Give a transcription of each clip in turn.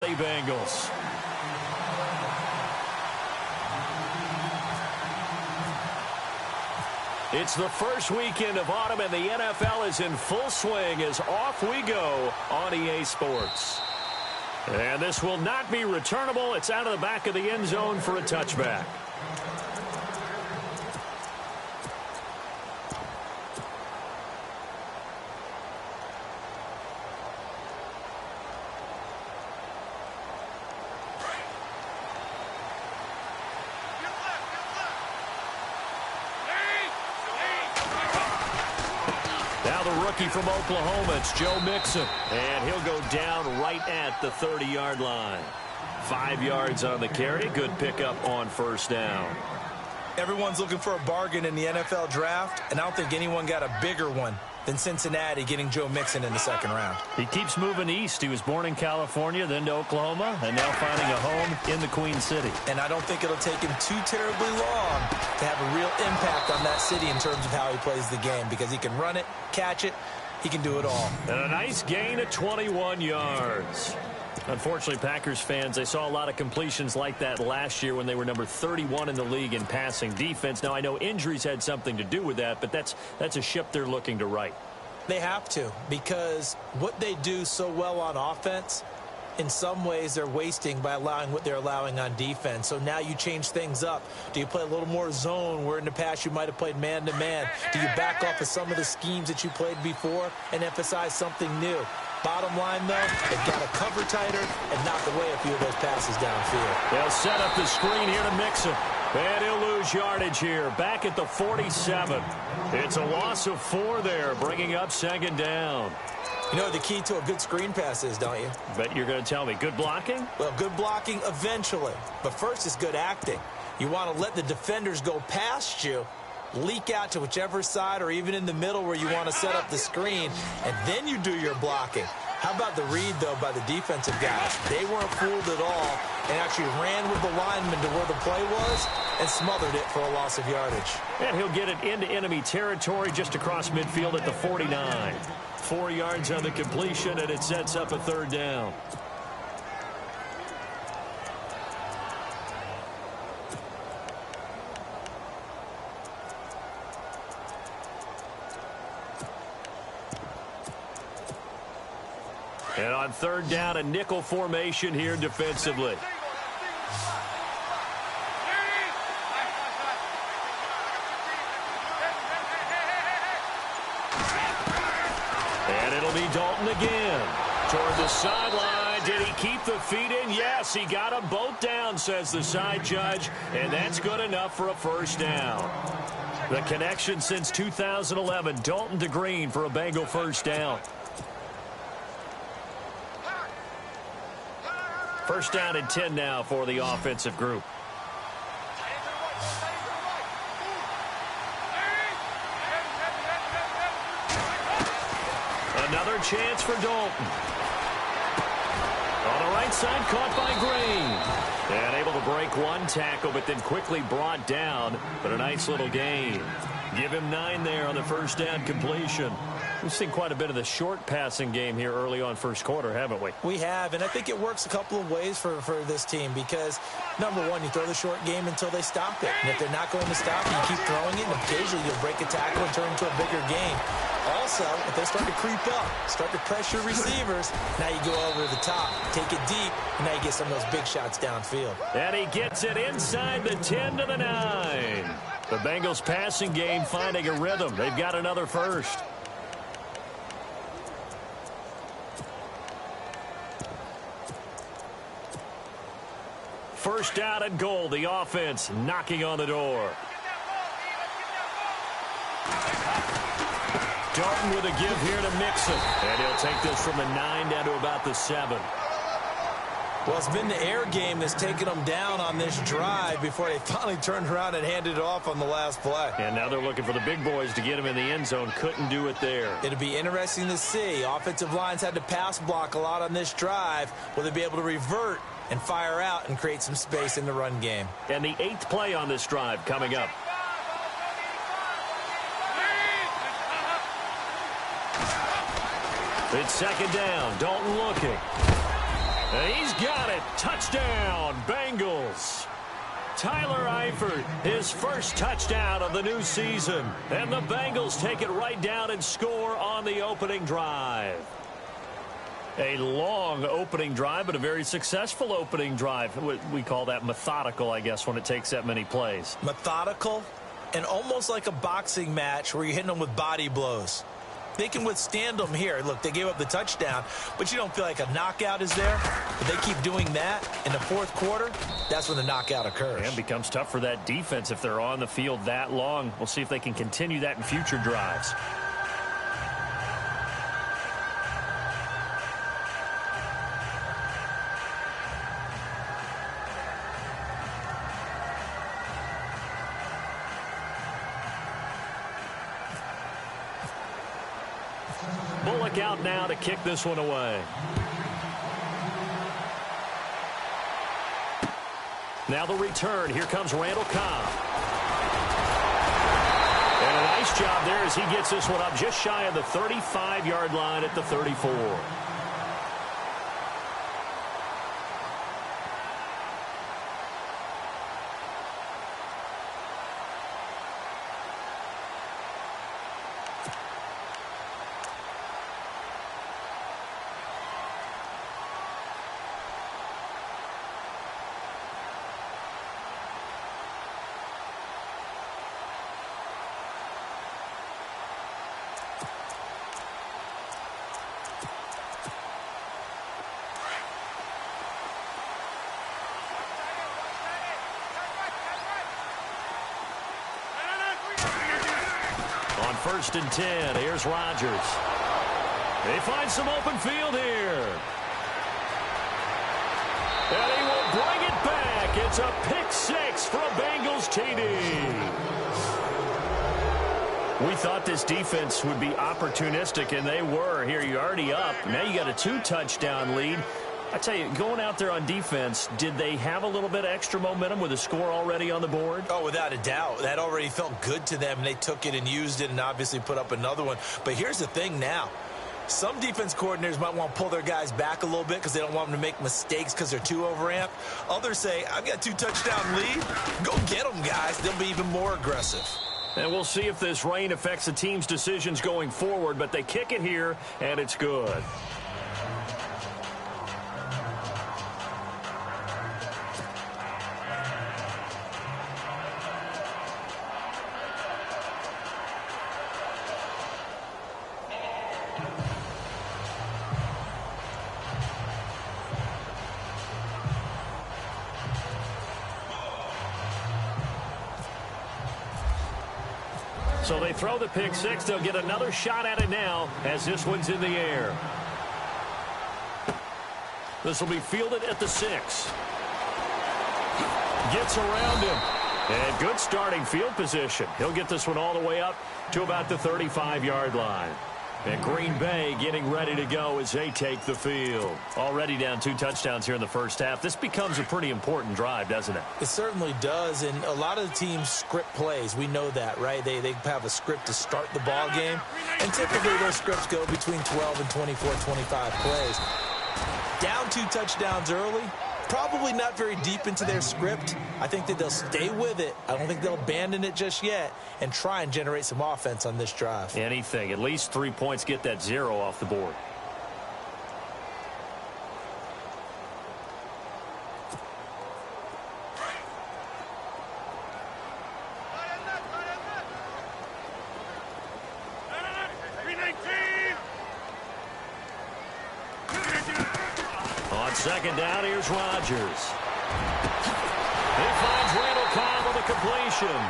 Cincinnati Bengals. It's the first weekend of autumn, and the NFL is in full swing as off we go on EA Sports. And this will not be returnable. It's out of the back of the end zone for a touchback. From Oklahoma, it's Joe Mixon, and he'll go down right at the 30-yard line. 5 yards on the carry. Good pickup on first down. Everyone's looking for a bargain in the NFL draft, and I don't think anyone got a bigger one than Cincinnati getting Joe Mixon in the second round. He keeps moving east. He was born in California, then to Oklahoma, and now finding a home in the Queen City. And I don't think it'll take him too terribly long to have a real impact on that city in terms of how he plays the game, because he can run it, catch it, he can do it all. And a nice gain of 21 yards. Unfortunately, Packers fans, they saw a lot of completions like that last year when they were number 31 in the league in passing defense. Now, I know injuries had something to do with that, but that's a ship they're looking to right. They have to, because what they do so well on offense, in some ways they're wasting by allowing what they're allowing on defense. So now you change things up. Do you play a little more zone where in the past you might have played man-to-man? Do you back off of some of the schemes that you played before and emphasize something new? Bottom line, though, they've got to cover tighter and knock away a few of those passes downfield. They'll set up the screen here to Mixon. And he'll lose yardage here. Back at the 47. It's a loss of 4 there, bringing up second down. You know what the key to a good screen pass is, don't you? Bet you're going to tell me. Good blocking? Well, good blocking eventually. But first is good acting. You want to let the defenders go past you, leak out to whichever side or even in the middle where you want to set up the screen, and then you do your blocking. How about the read, though, by the defensive guys? They weren't fooled at all and actually ran with the lineman to where the play was and smothered it for a loss of yardage. And he'll get it into enemy territory just across midfield at the 49. 4 yards on the completion, and it sets up a third down. And on third down, a nickel formation here defensively. And it'll be Dalton again. Toward the sideline. Did he keep the feet in? Yes, he got them both down, says the side judge. And that's good enough for a first down. The connection since 2011. Dalton to Green for a Bengal first down. First down and 10 now for the offensive group. Another chance for Dalton. On the right side, caught by Green. And able to break one tackle, but then quickly brought down. But a nice little gain. Give him 9 there on the first down completion. We've seen quite a bit of the short passing game here early on first quarter, haven't we? We have, and I think it works a couple of ways for this team because, number one, you throw the short game until they stop it. And if they're not going to stop it, you keep throwing it, and occasionally you'll break a tackle and turn into a bigger game. Also, if they start to creep up, start to pressure receivers, now you go over the top, take it deep, and now you get some of those big shots downfield. And he gets it inside the 10 to the 9. The Bengals passing game finding a rhythm. They've got another first. First down and goal. The offense knocking on the door. Dalton with a give here to Mixon. And he'll take this from the 9 down to about the 7. Well, it's been the air game that's taken them down on this drive before they finally turned around and handed it off on the last play. And now they're looking for the big boys to get him in the end zone. Couldn't do it there. It'll be interesting to see. Offensive lines had to pass block a lot on this drive. Will they be able to revert and fire out and create some space in the run game? And the 8th play on this drive coming up. It's second down. Dalton looking. And he's got it. Touchdown, Bengals. Tyler Eifert, his first touchdown of the new season. And the Bengals take it right down and score on the opening drive. A long opening drive, but a very successful opening drive. We call that methodical, I guess, when it takes that many plays. Methodical and almost like a boxing match where you're hitting them with body blows. They can withstand them here. Look, they gave up the touchdown, but you don't feel like a knockout is there. But they keep doing that in the fourth quarter, that's when the knockout occurs. And it becomes tough for that defense if they're on the field that long. We'll see if they can continue that in future drives. Bullock out now to kick this one away. Now the return. Here comes Randall Cobb. And a nice job there as he gets this one up just shy of the 35-yard line at the 34. First and 10. Here's Rodgers. They find some open field here. And he will bring it back. It's a pick six for a Bengals TD. We thought this defense would be opportunistic, and they were. Here, you're already up. Now you got a 2-touchdown lead. I tell you, going out there on defense, did they have a little bit of extra momentum with a score already on the board? Oh, without a doubt. That already felt good to them, and they took it and used it and obviously put up another one. But here's the thing now. Some defense coordinators might want to pull their guys back a little bit because they don't want them to make mistakes because they're too overamped. Others say, I've got a 2-touchdown lead. Go get them, guys. They'll be even more aggressive. And we'll see if this rain affects the team's decisions going forward, but they kick it here, and it's good. So they throw the pick six. They'll get another shot at it now as this one's in the air. This will be fielded at the 6. Gets around him. And good starting field position. He'll get this one all the way up to about the 35-yard line. And Green Bay getting ready to go as they take the field. Already down 2 touchdowns here in the first half. This becomes a pretty important drive, doesn't it? It certainly does, and a lot of the teams script plays. We know that, right? They have a script to start the ball game, and typically those scripts go between 12 and 24, 25 plays. Down 2 touchdowns early, probably not very deep into their script. I think that they'll stay with it. I don't think they'll abandon it just yet and try and generate some offense on this drive. Anything. At least 3 points, get that 0 off the board. On second down, here's Rodgers. He finds Randall Cobb with a completion.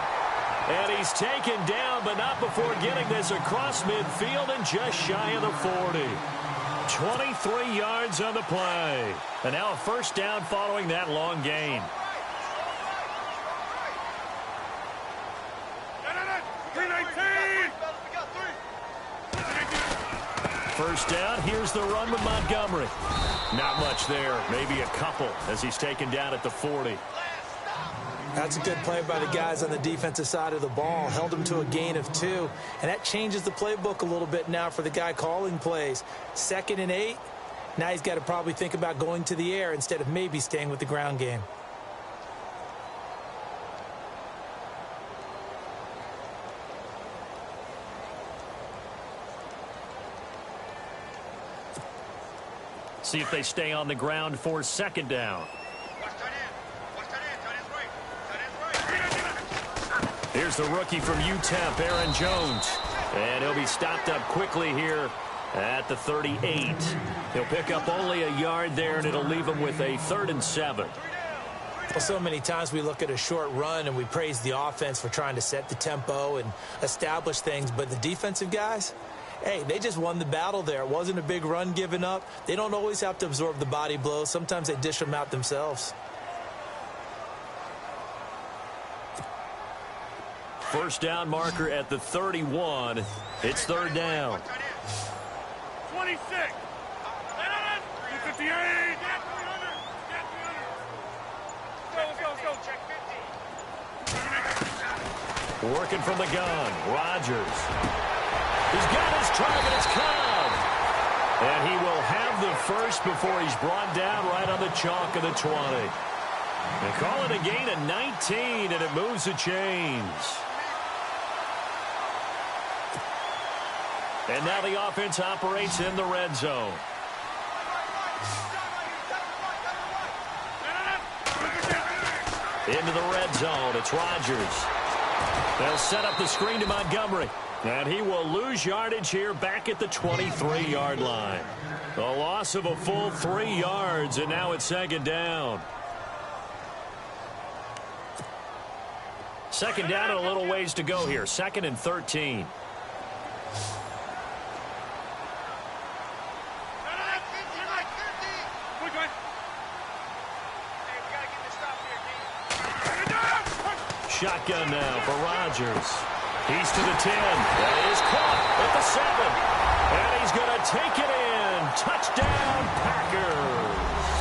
And he's taken down, but not before getting this across midfield and just shy of the 40. 23 yards on the play. And now a first down following that long gain. First down, here's the run with Montgomery. Not much there, maybe a couple as he's taken down at the 40. That's a good play by the guys on the defensive side of the ball. Held him to a gain of 2. And that changes the playbook a little bit now for the guy calling plays. 2nd and 8. Now he's got to probably think about going to the air instead of maybe staying with the ground game. See if they stay on the ground for second down. Here's the rookie from UTEP, Aaron Jones. And he'll be stopped up quickly here at the 38. He'll pick up only a yard there, and it'll leave him with a 3rd and 7. Well, so many times we look at a short run and we praise the offense for trying to set the tempo and establish things, but the defensive guys, hey, they just won the battle there. It wasn't a big run given up. They don't always have to absorb the body blows. Sometimes they dish them out themselves. First down marker at the 31. It's 3rd down. 26. 58. Let's go. Check 50. Working from the gun. Rodgers. He's got his target. It's Cobb. And he will have the first before he's brought down right on the chalk of the 20. They call it a gain of 19, and it moves the chains. And now the offense operates in the red zone. Into the red zone. It's Rodgers. They'll set up the screen to Montgomery. And he will lose yardage here back at the 23-yard line. A loss of a full 3 yards, and now it's 2nd down. 2nd down and a little ways to go here. 2nd and 13. Shotgun now for Rodgers. He's to the 10. That is caught at the 7. And he's going to take it in. Touchdown, Packers.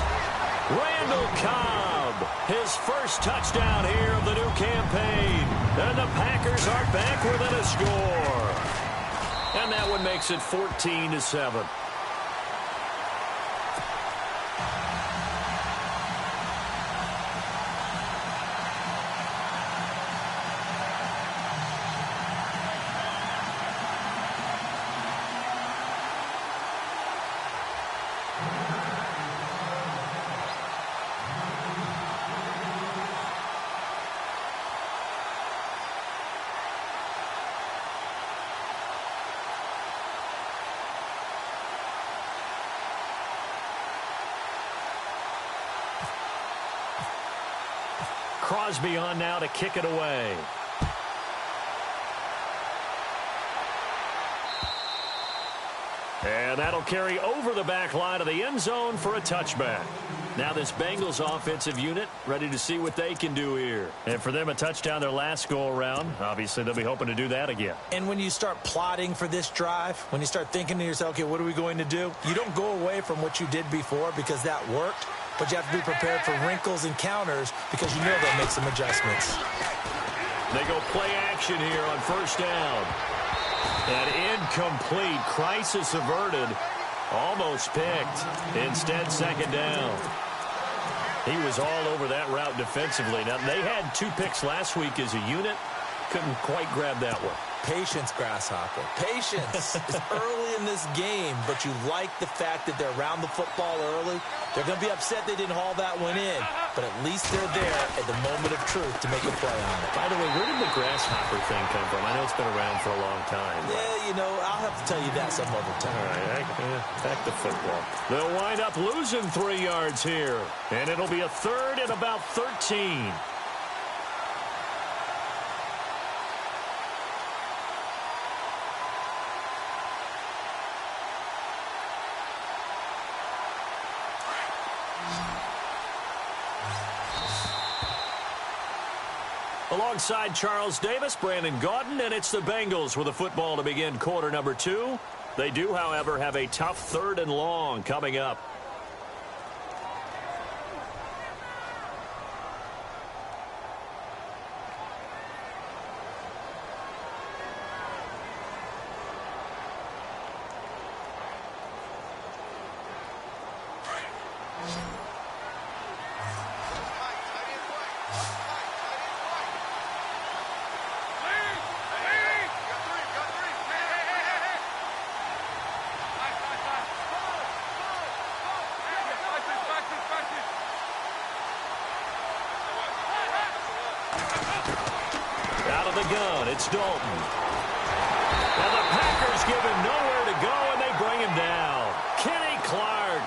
Randall Cobb, his first touchdown here of the new campaign. And the Packers are back within a score. And that one makes it 14-7. Crosby on now to kick it away. And that'll carry over the back line of the end zone for a touchback. Now this Bengals offensive unit ready to see what they can do here. And for them, a touchdown their last go-around. Obviously, they'll be hoping to do that again. And when you start plotting for this drive, when you start thinking to yourself, okay, what are we going to do? You don't go away from what you did before because that worked. But you have to be prepared for wrinkles and counters because you know they'll make some adjustments. They go play action here on 1st down. An incomplete, crisis averted, almost picked. Instead, 2nd down. He was all over that route defensively. Now, they had 2 picks last week as a unit. Couldn't quite grab that one. Patience, Grasshopper. Patience. It's early in this game, but you like the fact that they're around the football early. They're going to be upset they didn't haul that one in, but at least they're there at the moment of truth to make a play on it. By the way, where did the Grasshopper thing come from? I know it's been around for a long time. Yeah, you know, I'll have to tell you that some other time. All right, back to football. They'll wind up losing 3 yards here, and it'll be a 3rd and about 13. Alongside Charles Davis, Brandon Gaudin, and it's the Bengals with a football to begin quarter number 2. They do, however, have a tough 3rd and long coming up. gun. It's Dalton. And the Packers give him nowhere to go, and they bring him down. Kenny Clark.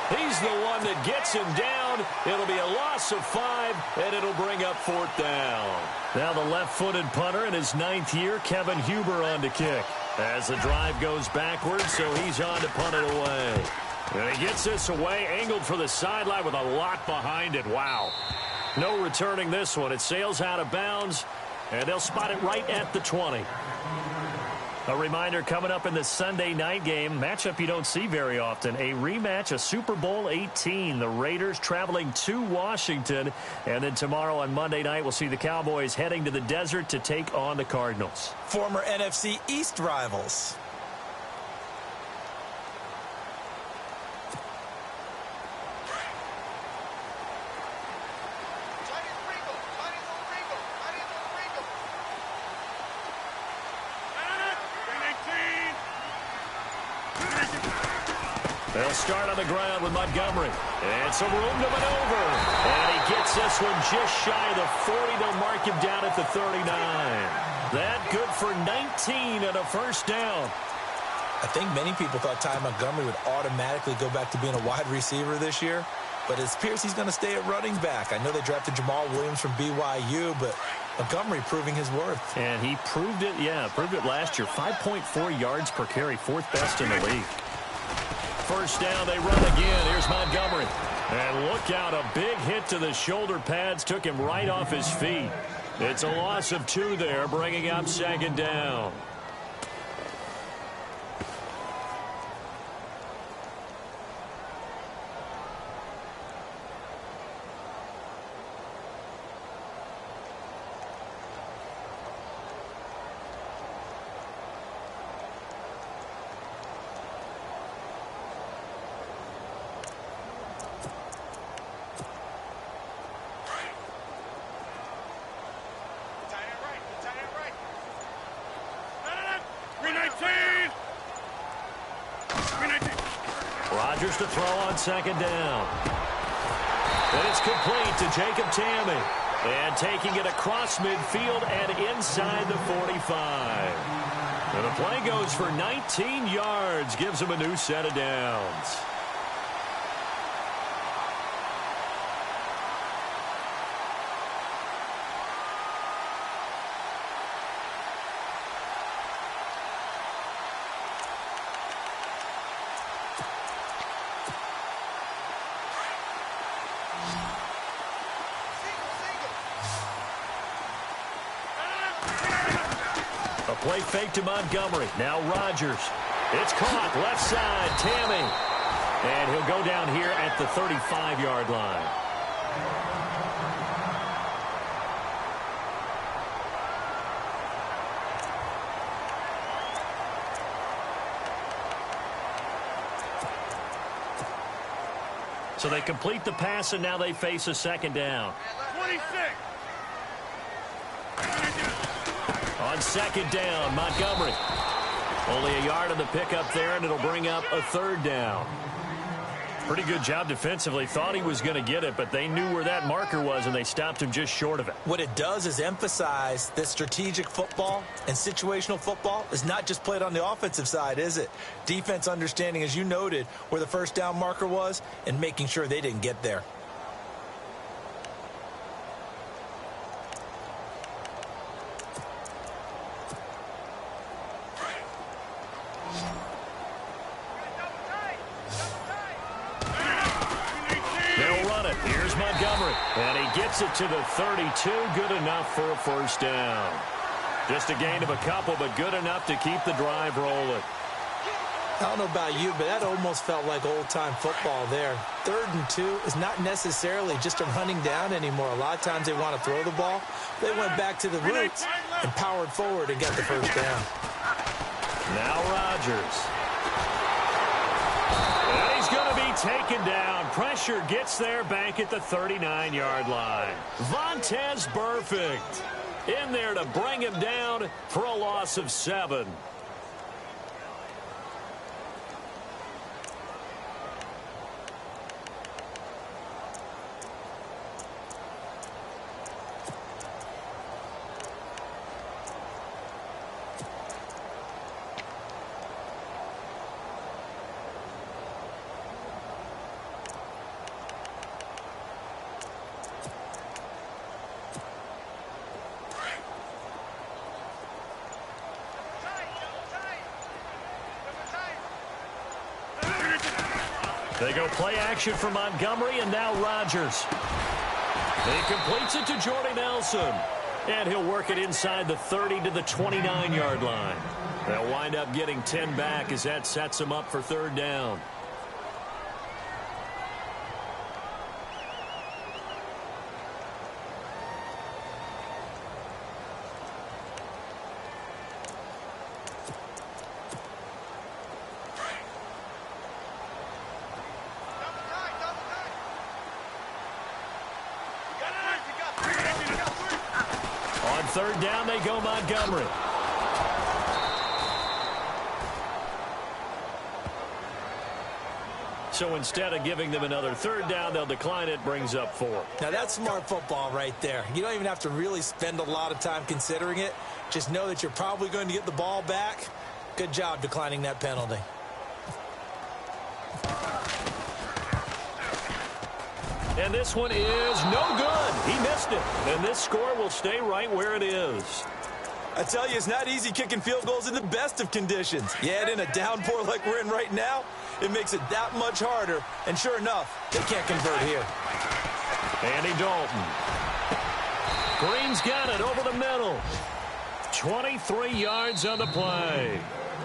He's the one that gets him down. It'll be a loss of 5, and it'll bring up 4th down. Now the left-footed punter in his 9th year, Kevin Huber, on to kick. As the drive goes backwards, so he's on to punt it away. And he gets this away, angled for the sideline with a lot behind it. Wow. No returning this one. It sails out of bounds, and they'll spot it right at the 20. A reminder coming up in the Sunday night game, matchup you don't see very often, a rematch of Super Bowl 18. The Raiders traveling to Washington. And then tomorrow on Monday night, we'll see the Cowboys heading to the desert to take on the Cardinals. Former NFC East rivals. They'll start on the ground with Montgomery. And some room to maneuver. And he gets this one just shy of the 40. They'll mark him down at the 39. That good for 19 and a first down. I think many people thought Ty Montgomery would automatically go back to being a wide receiver this year. But it appears he's going to stay at running back. I know they drafted Jamal Williams from BYU, but Montgomery proving his worth. And he proved it, proved it last year. 5.4 yards per carry, 4th best in the league. First down, they run again. Here's Montgomery. And look out, a big hit to the shoulder pads took him right off his feet. It's a loss of 2 there, bringing up 2nd down. Rodgers to throw on 2nd down. And it's complete to Jacob Tamme. And taking it across midfield and inside the 45. And the play goes for 19 yards. Gives him a new set of downs. Play fake to Montgomery. Now Rodgers. It's caught. Left side. Tamme. And he'll go down here at the 35-yard line. So they complete the pass, and now they face a 2nd down. 26. On 2nd down, Montgomery. Only a yard on the pickup there, and it'll bring up a 3rd down. Pretty good job defensively. Thought he was going to get it, but they knew where that marker was, and they stopped him just short of it. What it does is emphasize that strategic football and situational football is not just played on the offensive side, is it? Defense understanding, as you noted, where the 1st down marker was and making sure they didn't get there. And he gets it to the 32. Good enough for a 1st down. Just a gain of a couple, but good enough to keep the drive rolling. I don't know about you, but that almost felt like old-time football there. 3rd and 2 is not necessarily just a running down anymore. A lot of times they want to throw the ball. They went back to the roots and powered forward and got the 1st down. Now Rodgers. And he's going to be taken down. Pressure gets there back at the 39-yard line. Vontaze Burfict in there to bring him down for a loss of 7. They go play action for Montgomery, and now Rodgers. He completes it to Jordy Nelson. And he'll work it inside the 30 to the 29-yard line. They'll wind up getting 10 back as that sets them up for third down. On third down, they go Montgomery. So instead of giving them another third down, they'll decline it, brings up 4. Now, that's smart football right there. You don't even have to really spend a lot of time considering it. Just know that you're probably going to get the ball back. Good job declining that penalty. And this one is no good. He missed it. And this score will stay right where it is. I tell you, it's not easy kicking field goals in the best of conditions. You add in a downpour like we're in right now, it makes it that much harder. And sure enough, they can't convert here. Andy Dalton. Green's got it over the middle. 23 yards on the play.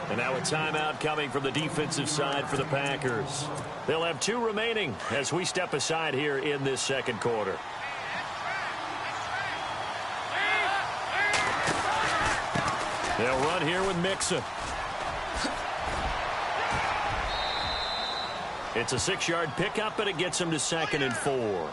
And now a timeout coming from the defensive side for the Packers. They'll have 2 remaining as we step aside here in this second quarter. They'll run here with Mixon. It's a 6-yard pickup, and it gets him to 2nd and 4.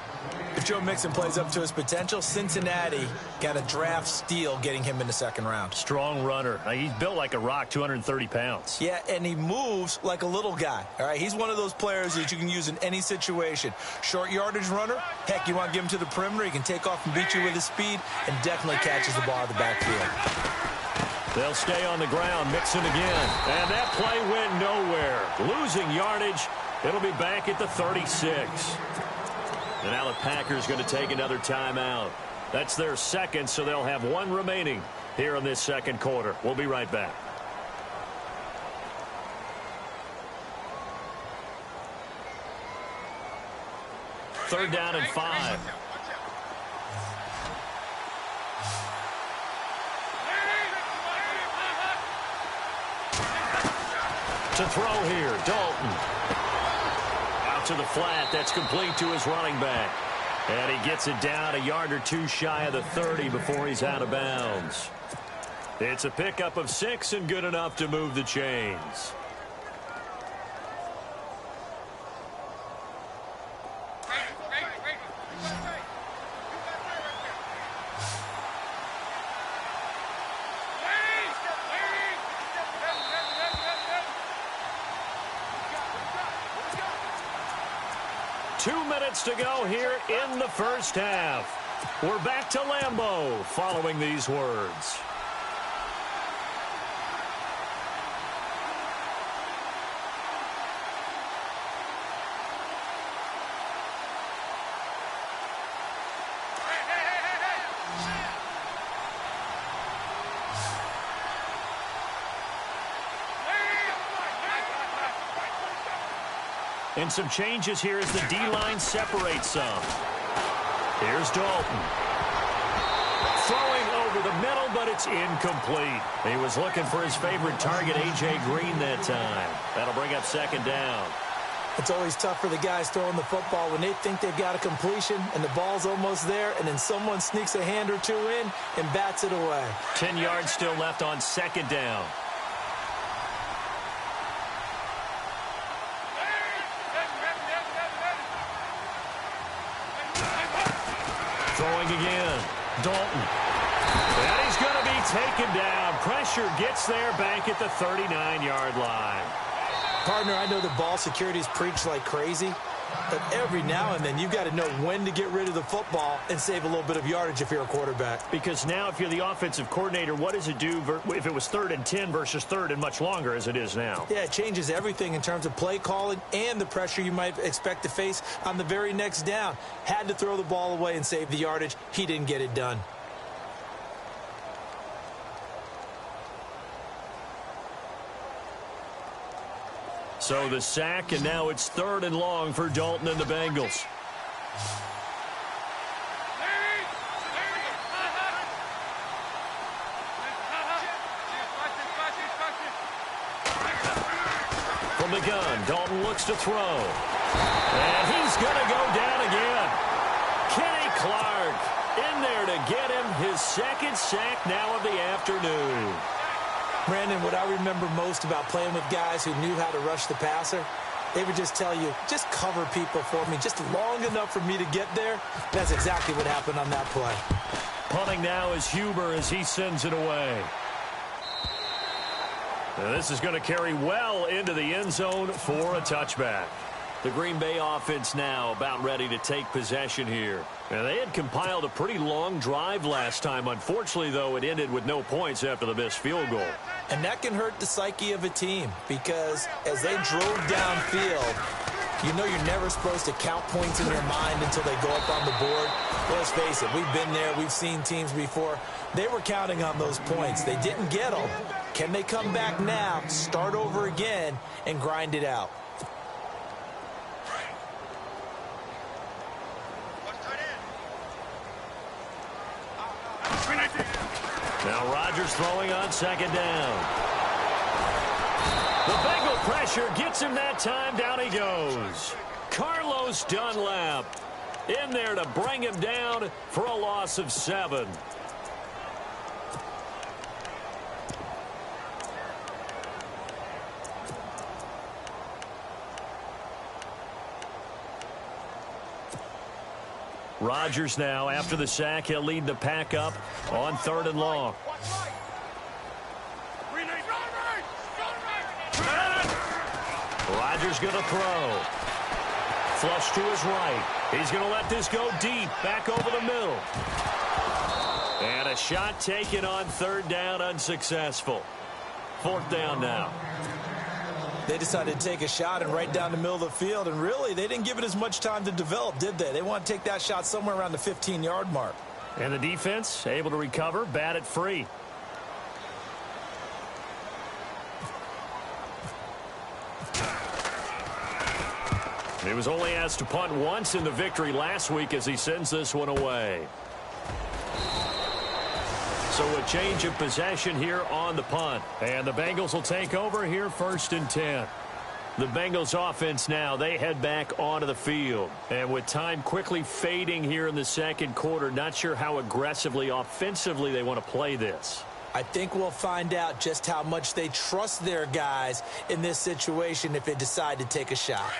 If Joe Mixon plays up to his potential, Cincinnati got a draft steal getting him in the 2nd round. Strong runner. He's built like a rock, 230 pounds. Yeah, and he moves like a little guy. All right, he's one of those players that you can use in any situation. Short yardage runner. Heck, you want to give him to the perimeter. He can take off and beat you with his speed and definitely catches the ball in the backfield. They'll stay on the ground. Mixon again. And that play went nowhere. Losing yardage. It'll be back at the 36. And now the Packers going to take another timeout. That's their second, so they'll have 1 remaining here in this second quarter. We'll be right back. Third down and 5. To throw here, Dalton. Out to the flat. That's complete to his running back. And he gets it down a yard or 2 shy of the 30 before he's out of bounds. It's a pickup of 6 and good enough to move the chains. To go here in the first half. We're back to Lambeau following these words. And some changes here as the D-line separates some. Here's Dalton. Throwing over the middle, but it's incomplete. He was looking for his favorite target, A.J. Green, that time. That'll bring up 2nd down. It's always tough for the guys throwing the football when they think they've got a completion and the ball's almost there, and then someone sneaks a hand or 2 in and bats it away. 10 yards still left on 2nd down. Throwing again. Dalton. And he's going to be taken down. Pressure gets there back at the 39-yard line. Partner, I know the ball security is preached like crazy, but every now and then you've got to know when to get rid of the football and save a little bit of yardage if you're a quarterback. Because now if you're the offensive coordinator, what does it do if it was 3rd and 10 versus 3rd and much longer as it is now? Yeah, it changes everything in terms of play calling and the pressure you might expect to face on the very next down. Had to throw the ball away and save the yardage. He didn't get it done. So the sack, and now it's 3rd and long for Dalton and the Bengals. From the gun, Dalton looks to throw. And he's going to go down again. Kenny Clark in there to get him his 2nd sack now of the afternoon. Brandon, what I remember most about playing with guys who knew how to rush the passer, they would just tell you, just cover people for me, just long enough for me to get there. That's exactly what happened on that play. Punting now is Huber as he sends it away. Now this is going to carry well into the end zone for a touchback. The Green Bay offense now about ready to take possession here. Now, they had compiled a pretty long drive last time. Unfortunately, though, it ended with no points after the missed field goal. And that can hurt the psyche of a team because as they drove downfield, you know you're never supposed to count points in your mind until they go up on the board. Let's face it, we've been there. We've seen teams before. They were counting on those points. They didn't get them. Can they come back now, start over again, and grind it out? Now Rodgers throwing on 2nd down. The Bengal pressure gets him that time. Down he goes. Carlos Dunlap in there to bring him down for a loss of 7. Rodgers now, after the sack, he'll lead the pack up on 3rd and long. Rodgers going to throw. Flush to his right. He's going to let this go deep, back over the middle. And a shot taken on 3rd down, unsuccessful. 4th down now. They decided to take a shot and right down the middle of the field, and really, they didn't give it as much time to develop, did they? They want to take that shot somewhere around the 15-yard mark. And the defense able to recover, bat it free. He was only asked to punt once in the victory last week as he sends this one away. So a change of possession here on the punt. And the Bengals will take over here 1st and 10. The Bengals offense now, they head back onto the field. And with time quickly fading here in the 2nd quarter, not sure how aggressively, offensively they want to play this. I think we'll find out just how much they trust their guys in this situation if they decide to take a shot.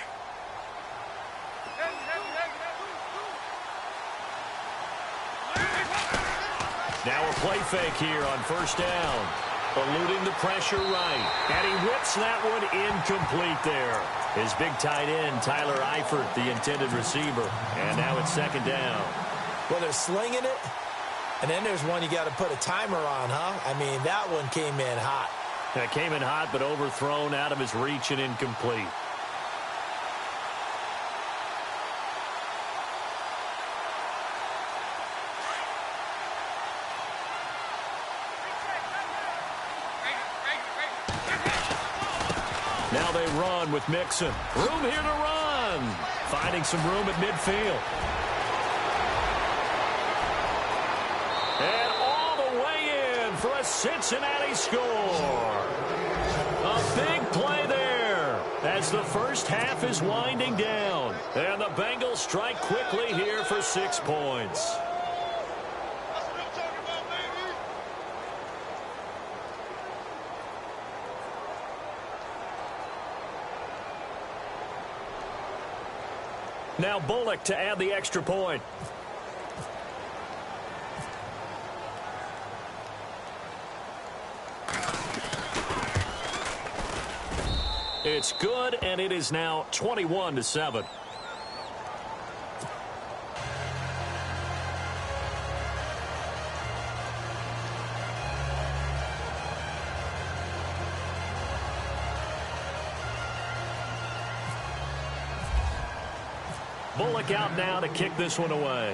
Now a play fake here on 1st down. Eluding the pressure right. And he whips that one incomplete there. His big tight end, Tyler Eifert, the intended receiver. And now it's 2nd down. Well, they're slinging it. And then there's one you got to put a timer on, huh? I mean, that one came in hot. It came in hot, but overthrown out of his reach and incomplete. Now they run with Mixon. Room here to run. Finding some room at midfield. And all the way in for a Cincinnati score. A big play there as the first half is winding down. And the Bengals strike quickly here for 6 points. Now Bullock to add the extra point. It's good, and it is now 21-7. Bullock out now to kick this one away.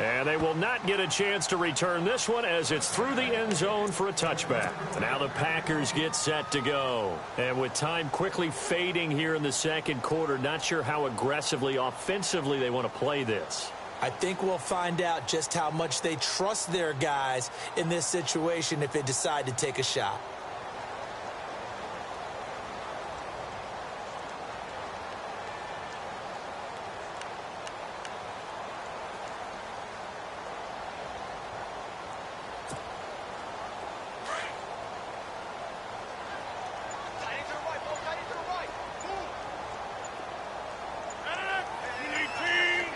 And they will not get a chance to return this one as it's through the end zone for a touchback. Now the Packers get set to go. And with time quickly fading here in the second quarter, not sure how aggressively, offensively they want to play this. I think we'll find out just how much they trust their guys in this situation if they decide to take a shot.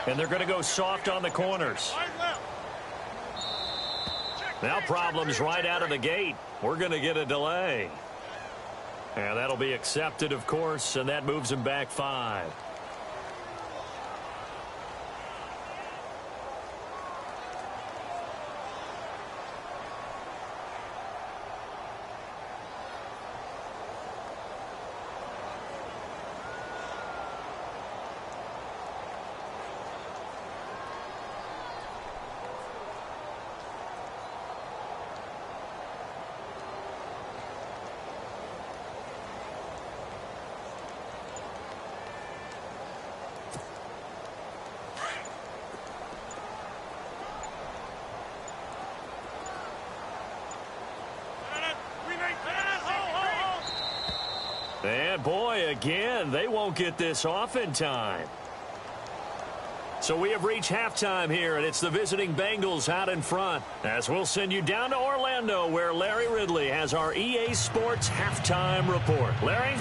And they're going to go soft on the corners. Now problems right out of the gate. We're going to get a delay. And that'll be accepted, of course, and that moves them back 5. And boy, again, they won't get this off in time. So we have reached halftime here, and it's the visiting Bengals out in front. As we'll send you down to Orlando, where Larry Ridley has our EA Sports halftime report. Larry?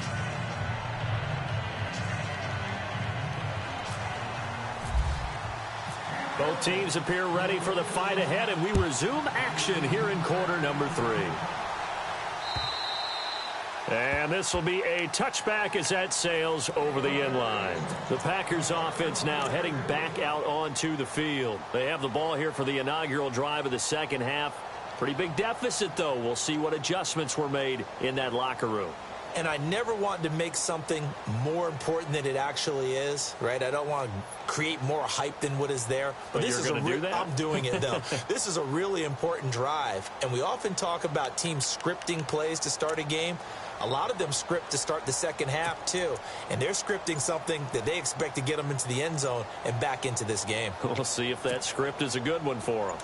Both teams appear ready for the fight ahead, and we resume action here in quarter number 3. And this will be a touchback as that sails over the end line. The Packers offense now heading back out onto the field. They have the ball here for the inaugural drive of the second half. Pretty big deficit, though. We'll see what adjustments were made in that locker room. And I never want to make something more important than it actually is, right? I don't want to create more hype than what is there. But this is going to do that? I'm doing it, though. This is a really important drive. And we often talk about teams scripting plays to start a game. A lot of them script to start the second half, too. And they're scripting something that they expect to get them into the end zone and back into this game. We'll see if that script is a good one for them.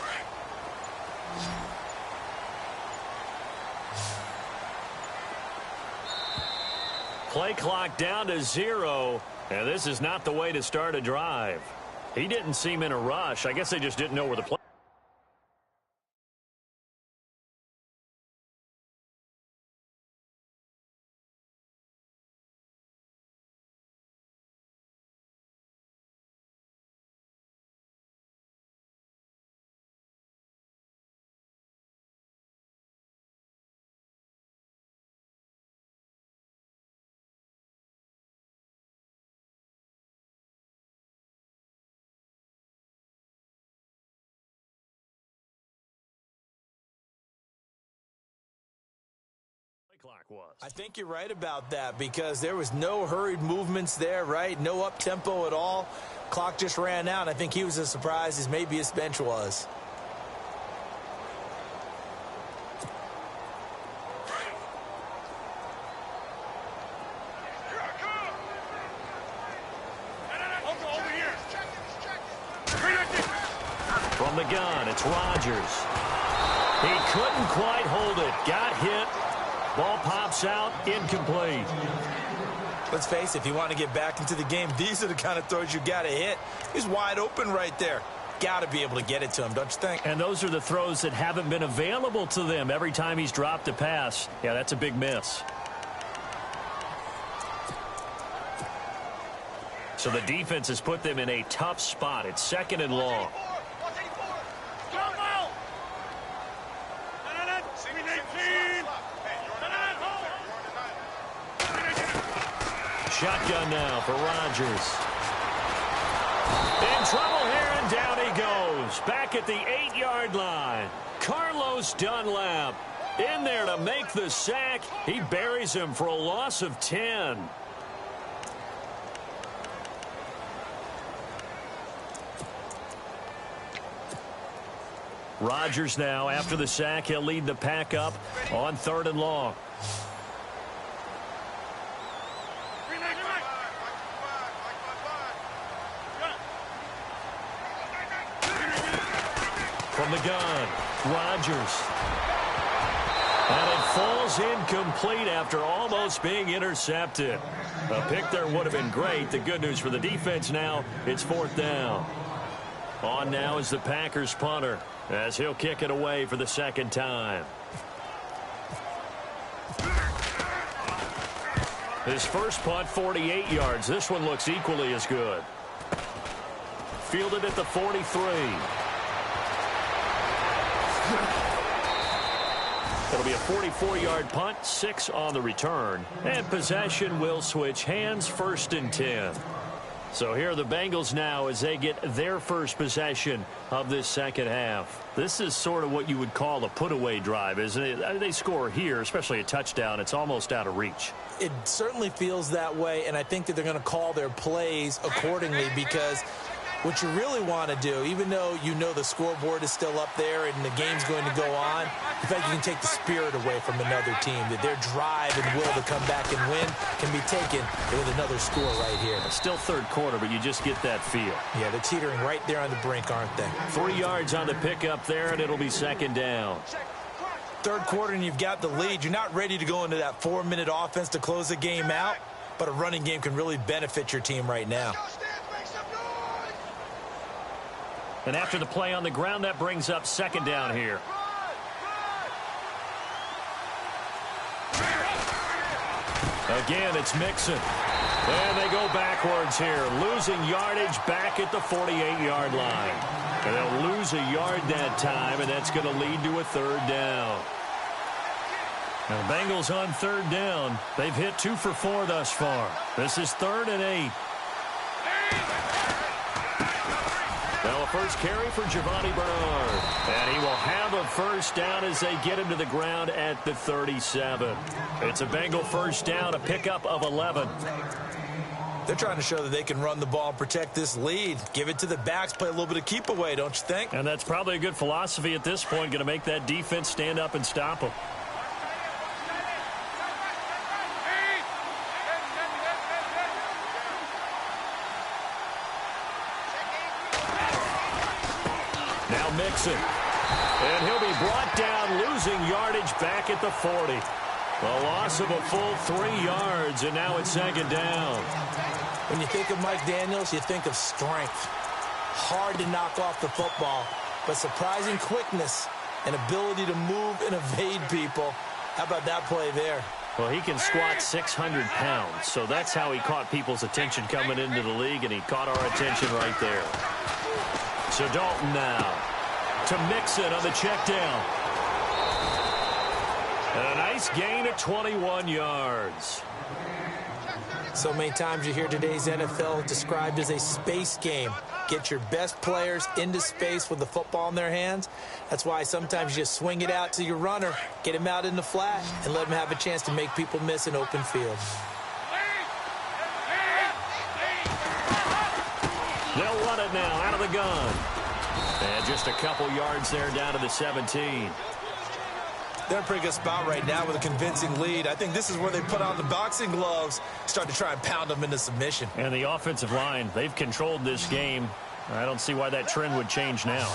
Play clock down to 0, and this is not the way to start a drive. He didn't seem in a rush. I guess they just didn't know where the play. Clock was. I think you're right about that because there was no hurried movements there, right? No up-tempo at all. Clock just ran out. I think he was as surprised as maybe his bench was. From the gun, it's Rodgers. He couldn't quite hold it. Got hit. Ball pops out, incomplete. Let's face it, if you want to get back into the game, these are the kind of throws you got to hit. He's wide open right there. Got to be able to get it to him, don't you think? And those are the throws that haven't been available to them every time he's dropped a pass. Yeah, that's a big miss. So the defense has put them in a tough spot. It's 2nd and long. Shotgun now for Rodgers. In trouble here, and down he goes. Back at the 8-yard line. Carlos Dunlap in there to make the sack. He buries him for a loss of 10. Rodgers now, after the sack, he'll lead the pack up on 3rd and long. From the gun, Rodgers. And it falls incomplete after almost being intercepted. A pick there would have been great. The good news for the defense now, it's 4th down. On now is the Packers punter, as he'll kick it away for the 2nd time. His first punt, 48 yards. This one looks equally as good. Fielded at the 43. It'll be a 44-yard punt, 6 on the return. And possession will switch hands, 1st and 10. So here are the Bengals now as they get their first possession of this second half. This is sort of what you would call a put-away drive, isn't it? They score here, especially a touchdown. It's almost out of reach. It certainly feels that way, and I think that they're going to call their plays accordingly, because what you really want to do, even though you know the scoreboard is still up there and the game's going to go on, in fact, you can take the spirit away from another team, that their drive and will to come back and win can be taken with another score right here. Still 3rd quarter, but you just get that feel. Yeah, they're teetering right there on the brink, aren't they? 3 yards on the pickup there, and it'll be 2nd down. 3rd quarter, and you've got the lead. You're not ready to go into that 4-minute offense to close the game out, but a running game can really benefit your team right now. And after the play on the ground, that brings up 2nd down here. Again, it's Mixon. And they go backwards here, losing yardage back at the 48-yard line. And they'll lose a yard that time, and that's going to lead to a 3rd down. Now, the Bengals on 3rd down. They've hit 2 for 4 thus far. This is 3rd and 8. Now a first carry for Giovanni Bernard. And he will have a 1st down as they get him to the ground at the 37. It's a Bengal 1st down, a pickup of 11. They're trying to show that they can run the ball and protect this lead. Give it to the backs, play a little bit of keep away, don't you think? And that's probably a good philosophy at this point, going to make that defense stand up and stop them. Now Mixon. And he'll be brought down, losing yardage back at the 40. A loss of a full 3 yards, and now it's 2nd down. When you think of Mike Daniels, you think of strength. Hard to knock off the football, but surprising quickness and ability to move and evade people. How about that play there? Well, he can squat 600 pounds, so that's how he caught people's attention coming into the league, and he caught our attention right there. So Dalton now to Mixon on the check down. And a nice gain of 21 yards. So many times you hear today's NFL described as a space game. Get your best players into space with the football in their hands. That's why sometimes you just swing it out to your runner, get him out in the flat, and let him have a chance to make people miss an open field. They'll run it now out of the gun. And just a couple yards there down to the 17. They're in a pretty good spot right now with a convincing lead. I think this is where they put on the boxing gloves, start to try and pound them into submission. And the offensive line, they've controlled this game. I don't see why that trend would change now.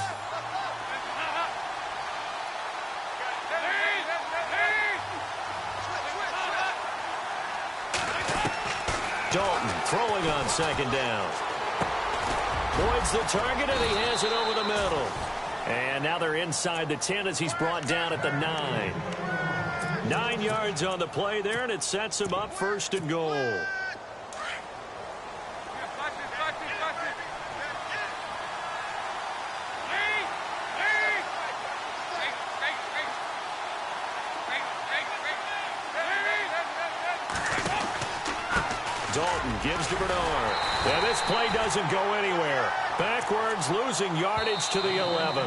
Dalton throwing on 2nd down. Boyd's the target, and he has it over the middle. And now they're inside the 10 as he's brought down at the 9. 9 yards on the play there, and it sets him up 1st and goal. Dalton gives to Bernard. And this play doesn't go anywhere. Backwards, losing yardage to the 11.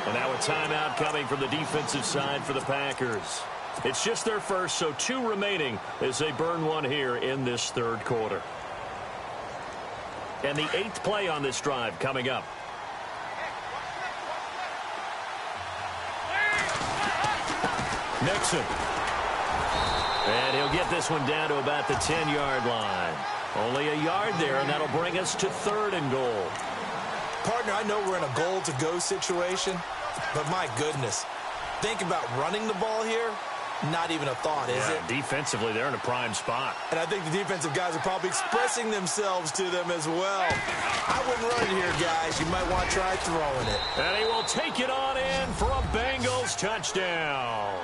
And now a timeout coming from the defensive side for the Packers. It's just their first, so 2 remaining as they burn one here in this 3rd quarter. And the 8th play on this drive coming up. Nixon. And he'll get this one down to about the 10-yard line. Only a yard there, and that'll bring us to 3rd and goal. Partner, I know we're in a goal-to-go situation, but my goodness, think about running the ball here. Not even a thought, is it? Defensively, they're in a prime spot. And I think the defensive guys are probably expressing themselves to them as well. I wouldn't run it here, guys. You might want to try throwing it. And he will take it on in for a Bengals touchdown.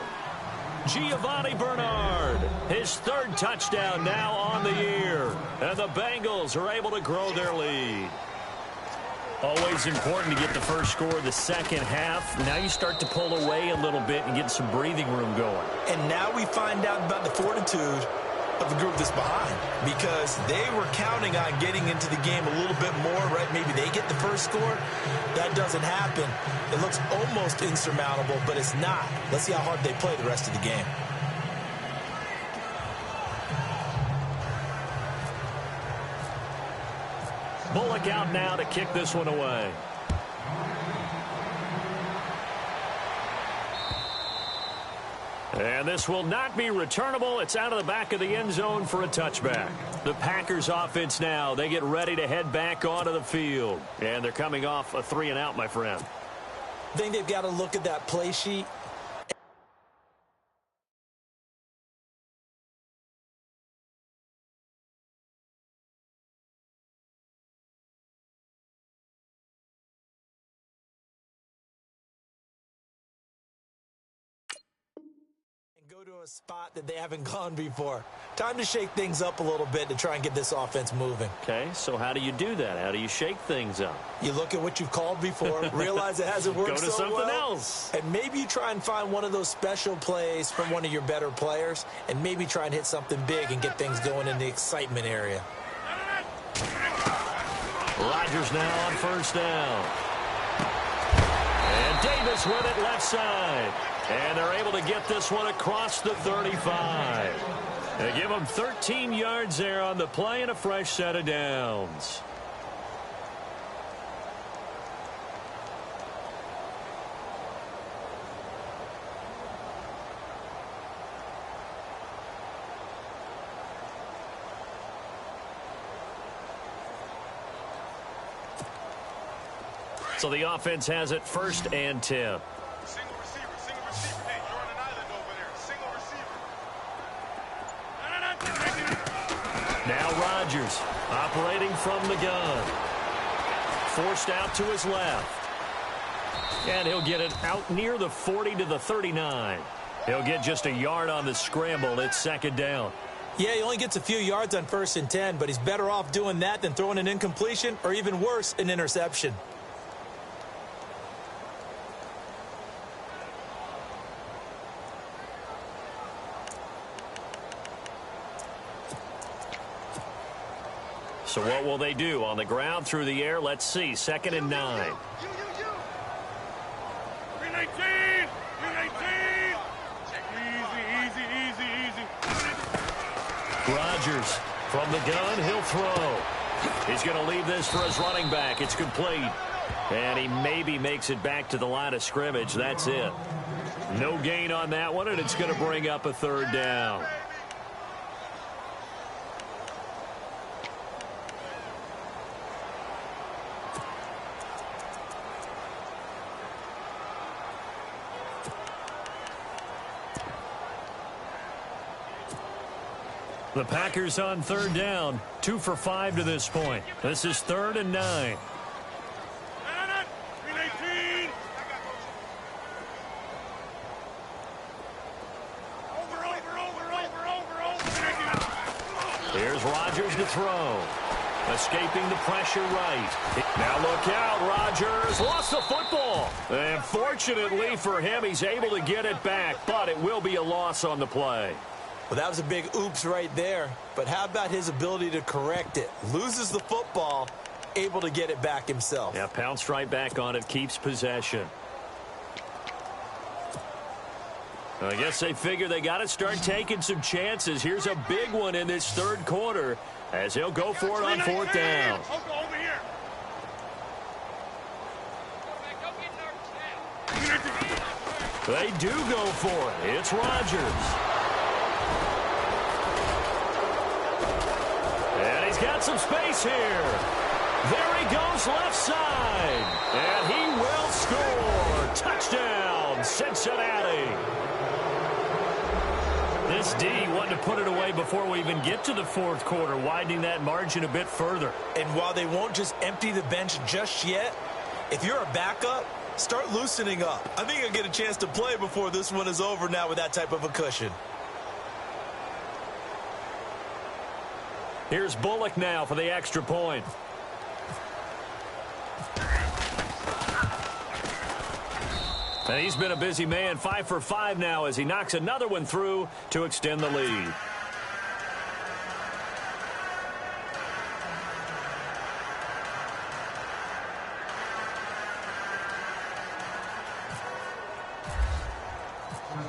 Giovanni Bernard, his 3rd touchdown now on the year. And the Bengals are able to grow their lead. Always important to get the first score of the second half. Now you start to pull away a little bit and get some breathing room going. And now we find out about the fortitude of the group that's behind, because they were counting on getting into the game a little bit more, right? Maybe they get the first score. That doesn't happen. It looks almost insurmountable, but it's not. Let's see how hard they play the rest of the game. Bullock out now to kick this one away. And this will not be returnable. It's out of the back of the end zone for a touchback. The Packers offense now, they get ready to head back onto the field. And they're coming off a 3-and-out, my friend. I think they've got to look at that play sheet. Go to a spot that they haven't gone before. Time to shake things up a little bit to try and get this offense moving. Okay, so how do you do that? How do you shake things up? You look at what you've called before, realize it hasn't worked so well. Go to something else. And maybe you try and find one of those special plays from one of your better players, and maybe try and hit something big and get things going in the excitement area. Rodgers now on 1st down. And Davis with it left side. And they're able to get this one across the 35. They give them 13 yards there on the play and a fresh set of downs. So the offense has it 1st and 10. Now Rodgers operating from the gun. Forced out to his left. And he'll get it out near the 40 to the 39. He'll get just a yard on the scramble. It's 2nd down. Yeah, he only gets a few yards on 1st and 10, but he's better off doing that than throwing an incompletion or even worse, an interception. So what will they do? On the ground, through the air, let's see. 2nd and 9. 319! 319! Easy. Rodgers from the gun, he'll throw. He's going to leave this for his running back. It's complete. And he maybe makes it back to the line of scrimmage. That's it. No gain on that one, and it's going to bring up a 3rd down. The Packers on 3rd down, 2 for 5 to this point. This is 3rd and 9. 319! Over. Here's Rodgers to throw. Escaping the pressure right. Now look out, Rodgers lost the football. And fortunately for him, he's able to get it back, but it will be a loss on the play. Well, that was a big oops right there. But how about his ability to correct it? Loses the football, able to get it back himself. Yeah, pounced right back on it, keeps possession. I guess they figure they got to start taking some chances. Here's a big one in this 3rd quarter as he'll go for it on 4th down. Over here. They do go for it. It's Rodgers. And he's got some space here. There he goes left side. And he will score. Touchdown, Cincinnati. This D wanted to put it away before we even get to the fourth quarter, widening that margin a bit further. And while they won't just empty the bench just yet, if you're a backup, start loosening up. I think you'll get a chance to play before this one is over now with that type of a cushion. Here's Bullock now for the extra point. And he's been a busy man, 5 for 5 now as he knocks another one through to extend the lead.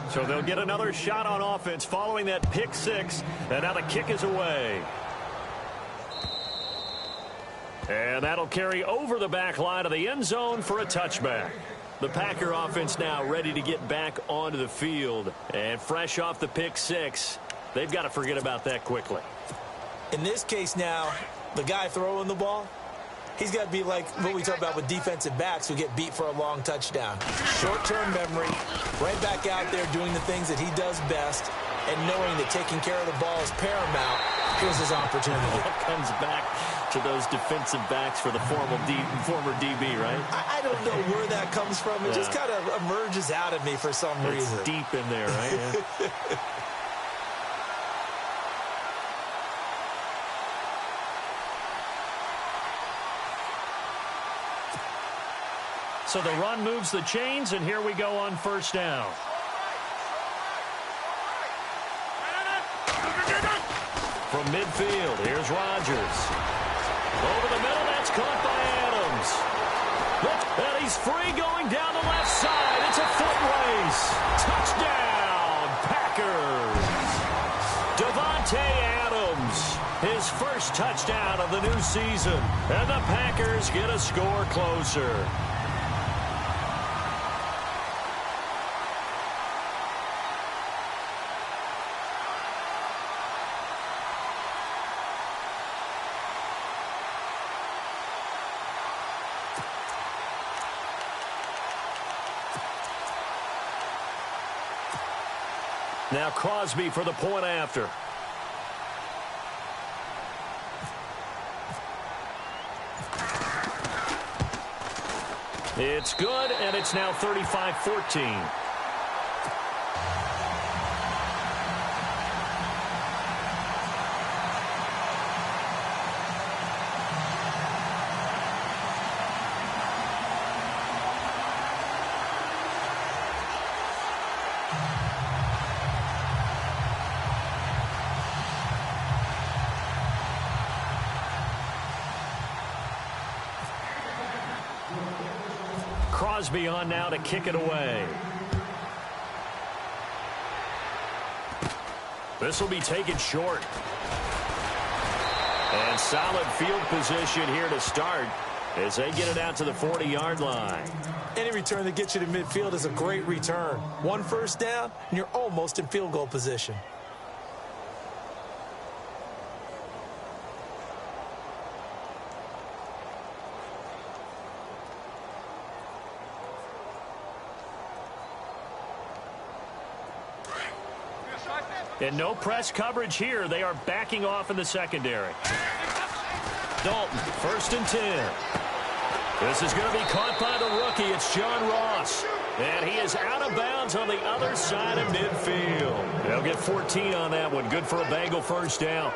So they'll get another shot on offense following that pick six, and now the kick is away. And that'll carry over the back line of the end zone for a touchback. The Packer offense now ready to get back onto the field. And fresh off the pick six, they've got to forget about that quickly. In this case now, the guy throwing the ball, he's got to be like what we talk about with defensive backs who get beat for a long touchdown. Short-term memory, right back out there doing the things that he does best, and knowing that taking care of the ball is paramount. Here's his opportunity. It comes back to those defensive backs for the former DB, right? I don't know where that comes from. It just kind of emerges out of me for some reason. It's deep in there, right? Yeah. So the run moves the chains, and here we go on first down. From midfield, here's Rodgers. Over the middle, that's caught by Adams. Look, and he's free going down the left side. It's a foot race. Touchdown, Packers. Davante Adams, his first touchdown of the new season. And the Packers get a score closer. Now Crosby for the point after. It's good, and it's now 35-14. Crosby on now to kick it away. This will be taken short. And solid field position here to start as they get it out to the 40-yard line. Any return that gets you to midfield is a great return. One first down, and you're almost in field goal position. And no press coverage here. They are backing off in the secondary. Dalton, 1st and 10. This is going to be caught by the rookie. It's John Ross. And he is out of bounds on the other side of midfield. They'll get 14 on that one. Good for a Bengal first down.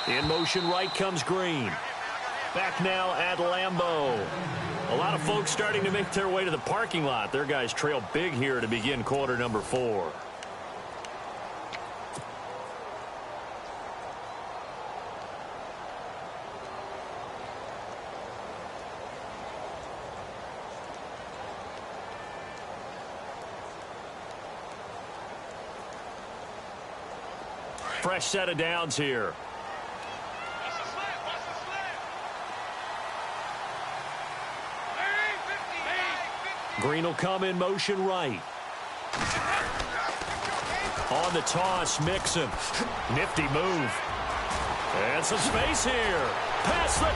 In motion right comes Green. Back now at Lambeau. A lot of folks starting to make their way to the parking lot. Their guys trail big here to begin quarter number 4. fresh set of downs here. Green will come in motion right. On the toss, Mixon. Nifty move. And some space here. Past the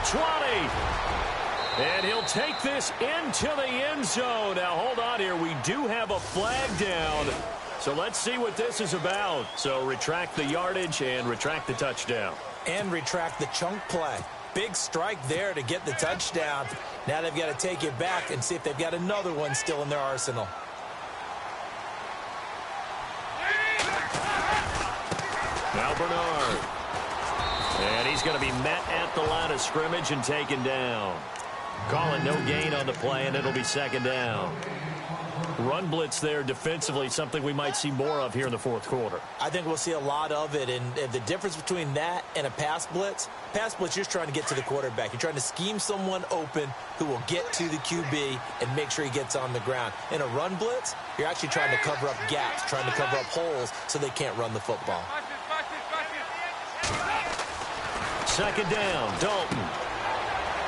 20. And he'll take this into the end zone. Now, hold on here. We do have a flag down. So let's see what this is about. So retract the yardage and retract the touchdown. And retract the chunk play. Big strike there to get the touchdown. Now they've got to take it back and see if they've got another one still in their arsenal. Now Bernard. And he's going to be met at the line of scrimmage and taken down. Calling no gain on the play, and it'll be second down. Run blitz there defensively, something we might see more of here in the fourth quarter. I think we'll see a lot of it, and the difference between that and a pass blitz, you're just trying to get to the quarterback. You're trying to scheme someone open who will get to the QB and make sure he gets on the ground. In a run blitz, you're actually trying to cover up gaps, trying to cover up holes so they can't run the football. Second down, Dalton.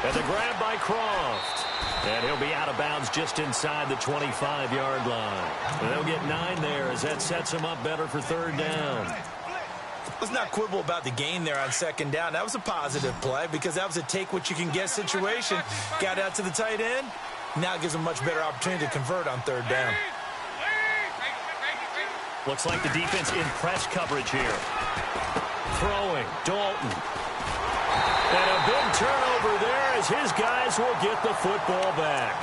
And the grab by Croft. And he'll be out of bounds just inside the 25-yard line. And they'll get 9 there as that sets him up better for third down. Let's not quibble about the gain there on second down. That was a positive play because that was a take-what-you-can-get situation. Got out to the tight end. Now it gives them much better opportunity to convert on third down. Looks like the defense in press coverage here. Throwing, Dalton. And a big turnover there as his guys will get the football back.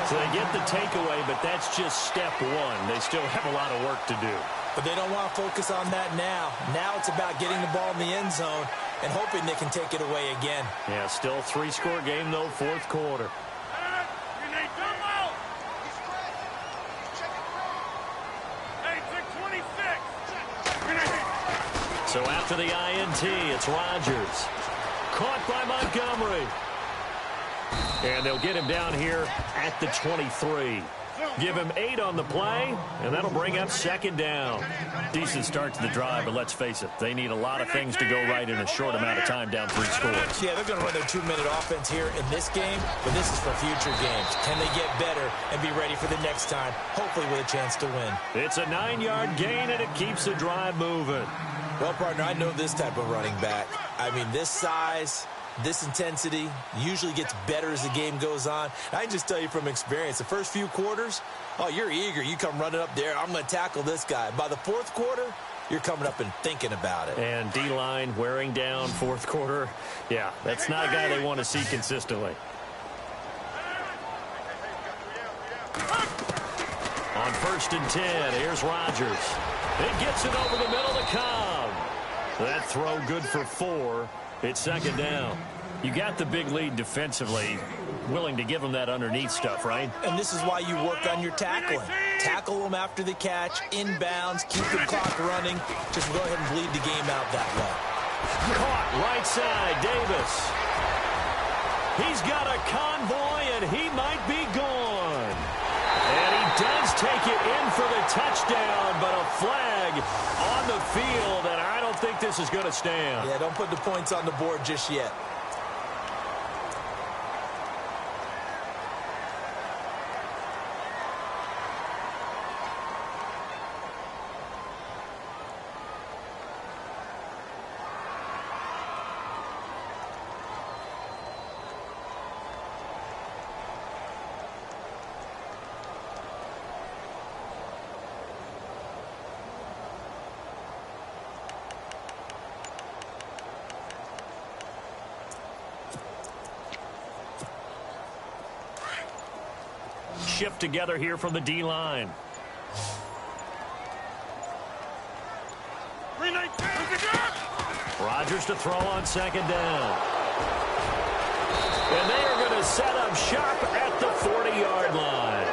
So they get the takeaway, but that's just step one. They still have a lot of work to do. But they don't want to focus on that now. Now it's about getting the ball in the end zone and hoping they can take it away again. Yeah, still 3-score game, though, fourth quarter. So after the INT, it's Rodgers. Caught by Montgomery. And they'll get him down here at the 23. Give him 8 on the play, and that'll bring up second down. Decent start to the drive, but let's face it, they need a lot of things to go right in a short amount of time down 3 scores. Yeah, they're going to run their 2-minute offense here in this game, but this is for future games. Can they get better and be ready for the next time, hopefully with a chance to win? It's a 9-yard gain, and it keeps the drive moving. Well, partner, I know this type of running back. I mean, this size, this intensity usually gets better as the game goes on. I can just tell you from experience, the first few quarters, oh, you're eager. You come running up there, I'm going to tackle this guy. By the fourth quarter, you're coming up and thinking about it. And D-line wearing down fourth quarter. Yeah, that's not a guy they want to see consistently. On 1st and 10, here's Rodgers. It gets it over the middle to Cobb. That throw good for 4. It's second down. You got the big lead defensively. Willing to give them that underneath stuff, right? And this is why you work on your tackling. Tackle them after the catch, inbounds, keep the clock running. Just go ahead and bleed the game out that way. Caught right side, Davis. He's got a convoy, and he might be gone. And he does take it in for the touchdown, but a flag on the field, and I don't think this is going to stand. Yeah, don't put the points on the board just yet. Shift together here from the D-line. Rodgers to throw on second down. And they are going to set up shop at the 40-yard line.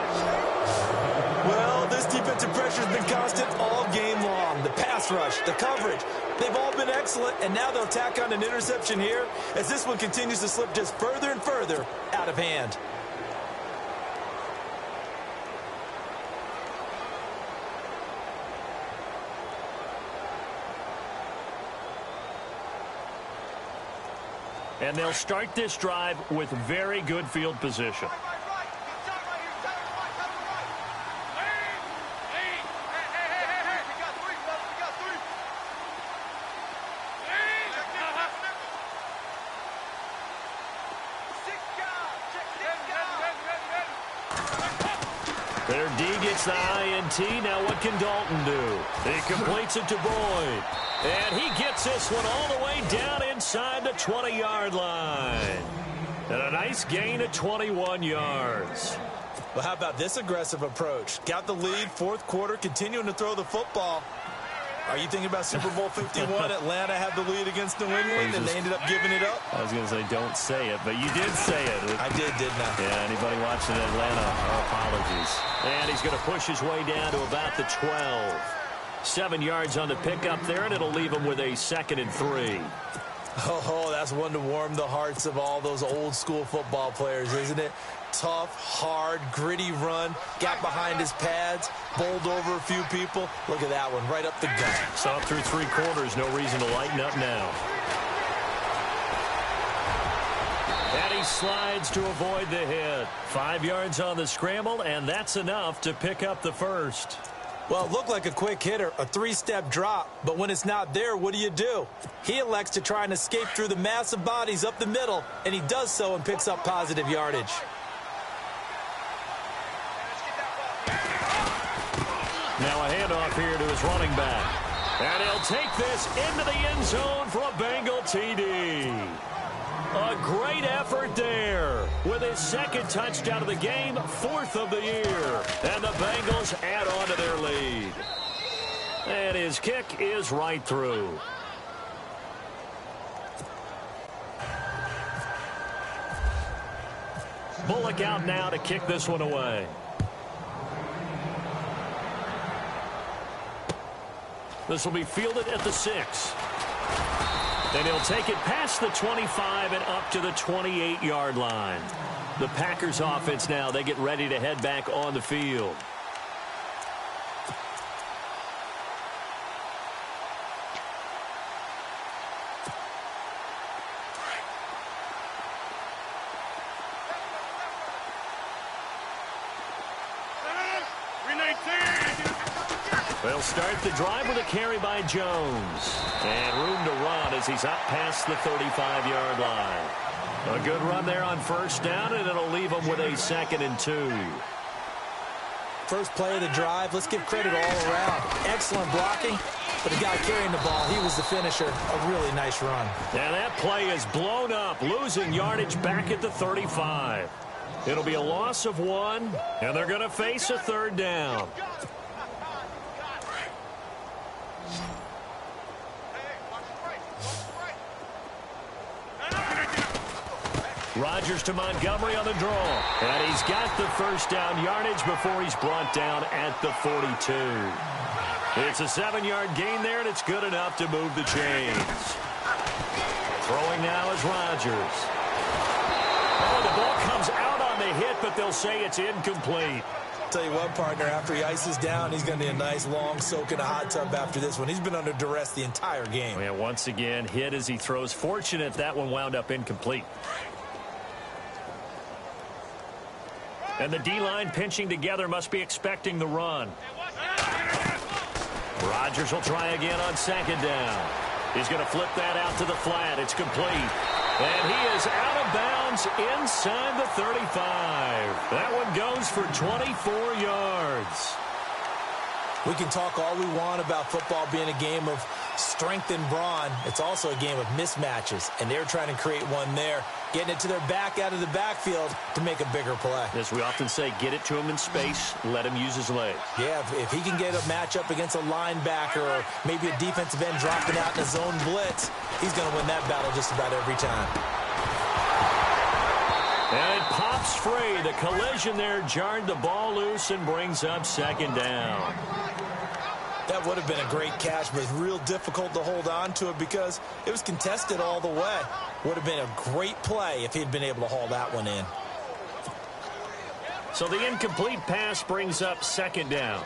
Well, this defensive pressure has been constant all game long. The pass rush, the coverage, they've all been excellent, and now they'll tack on an interception here as this one continues to slip just further and further out of hand. And they'll start this drive with very good field position. Their D gets the INT. Now what can Dalton do? He completes it to Boyd. And he gets this one all the way down inside the 20-yard line. And a nice gain of 21 yards. Well, how about this aggressive approach? Got the lead, fourth quarter, continuing to throw the football. Are you thinking about Super Bowl 51? Atlanta had the lead against New England, and they ended up giving it up? I was going to say, don't say it, but you did say it. I did, didn't I? Yeah, anybody watching Atlanta, our apologies. And he's going to push his way down to about the 12. 7 yards on the pickup there, and it'll leave him with a 2nd and 3. Oh, that's one to warm the hearts of all those old-school football players, isn't it? Tough, hard, gritty run, got behind his pads, bowled over a few people. Look at that one, right up the gut. So up through 3 quarters, no reason to lighten up now. And he slides to avoid the hit. 5 yards on the scramble, and that's enough to pick up the first. Well, it looked like a quick hitter, a 3-step drop, but when it's not there, what do? He elects to try and escape through the massive bodies up the middle, and he does so and picks up positive yardage. Now a handoff here to his running back. And he'll take this into the end zone for a Bengal TD. A great effort there with his 2nd touchdown of the game, 4th of the year. And the Bengals add on to their lead. And his kick is right through. Bullock out now to kick this one away. This will be fielded at the 6. And he'll take it past the 25 and up to the 28-yard line. The Packers offense now, they get ready to head back on the field. They'll start the drive with a carry by Jones. And room to run as he's up past the 35-yard line. A good run there on first down, and it'll leave him with a 2nd and 2. First play of the drive, let's give credit all around. Excellent blocking, but the guy carrying the ball, he was the finisher. A really nice run. And that play is blown up, losing yardage back at the 35. It'll be a loss of 1, and they're going to face a 3rd down. Rodgers to Montgomery on the draw. And he's got the first down yardage before he's brought down at the 42. It's a 7-yard gain there, and it's good enough to move the chains. Throwing now is Rodgers. Oh, the ball comes out on the hit, but they'll say it's incomplete. Tell you what, partner, after he ices down, he's going to need a nice long soak in a hot tub after this one. He's been under duress the entire game. Yeah, once again, hit as he throws. Fortunate that one wound up incomplete. And the D-line pinching together, must be expecting the run. Rodgers will try again on 2nd down. He's going to flip that out to the flat. It's complete. And he is out of bounds inside the 35. That one goes for 24 yards. We can talk all we want about football being a game of strength and brawn. It's also a game of mismatches, and they're trying to create one there, getting it to their back out of the backfield to make a bigger play. As we often say, get it to him in space, let him use his legs. Yeah, if he can get a matchup against a linebacker or maybe a defensive end dropping out in a zone blitz, he's going to win that battle just about every time. And it pops free. The collision there jarred the ball loose and brings up 2nd down. That would have been a great catch, but it's real difficult to hold on to it because it was contested all the way. Would have been a great play if he'd been able to haul that one in. So the incomplete pass brings up 2nd down.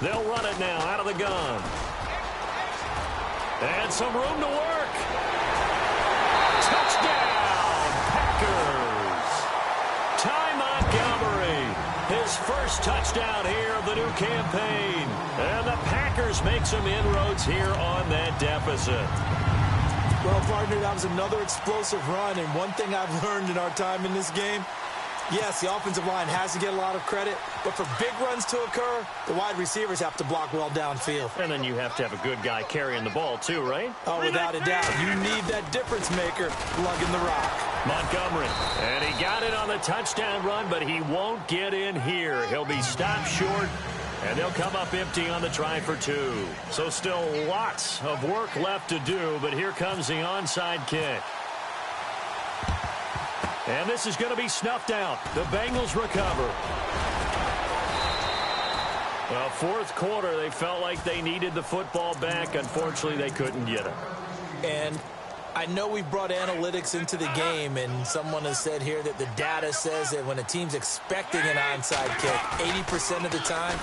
They'll run it now out of the gun. And some room to work. Touchdown, Packers. Ty Montgomery, his first touchdown here of the new campaign. And the Packers make some inroads here on that deficit. Well, partner, that was another explosive run, and one thing I've learned in our time in this game, yes, the offensive line has to get a lot of credit, but for big runs to occur, the wide receivers have to block well downfield. And then you have to have a good guy carrying the ball too, right? Oh, without a doubt. You need that difference maker lugging the rock. Montgomery, and he got it on the touchdown run, but he won't get in here. He'll be stopped short, and they'll come up empty on the try for 2. So still lots of work left to do, but here comes the onside kick. And this is going to be snuffed out. The Bengals recover. Well, fourth quarter, they felt like they needed the football back. Unfortunately, they couldn't get it. And I know we brought analytics into the game, and someone has said here that the data says that when a team's expecting an onside kick, 80% of the time,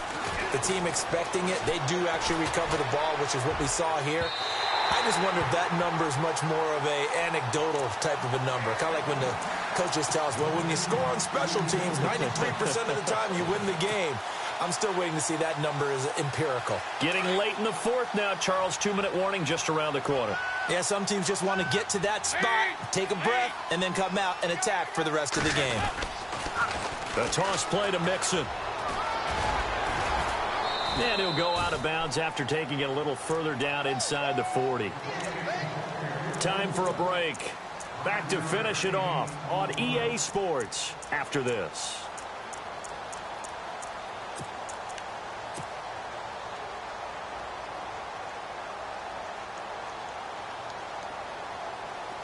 the team expecting it, they do actually recover the ball, which is what we saw here. I just wonder if that number is much more of a anecdotal type of a number. Kind of like when the coaches tell us, well, when you score on special teams, 93% of the time you win the game. I'm still waiting to see that number is empirical. Getting late in the fourth now, Charles. 2-minute warning just around the corner. Yeah, some teams just want to get to that spot, take a breath, and then come out and attack for the rest of the game. The toss play to Mixon. And he'll go out of bounds after taking it a little further down inside the 40. Time for a break. Back to finish it off on EA Sports after this.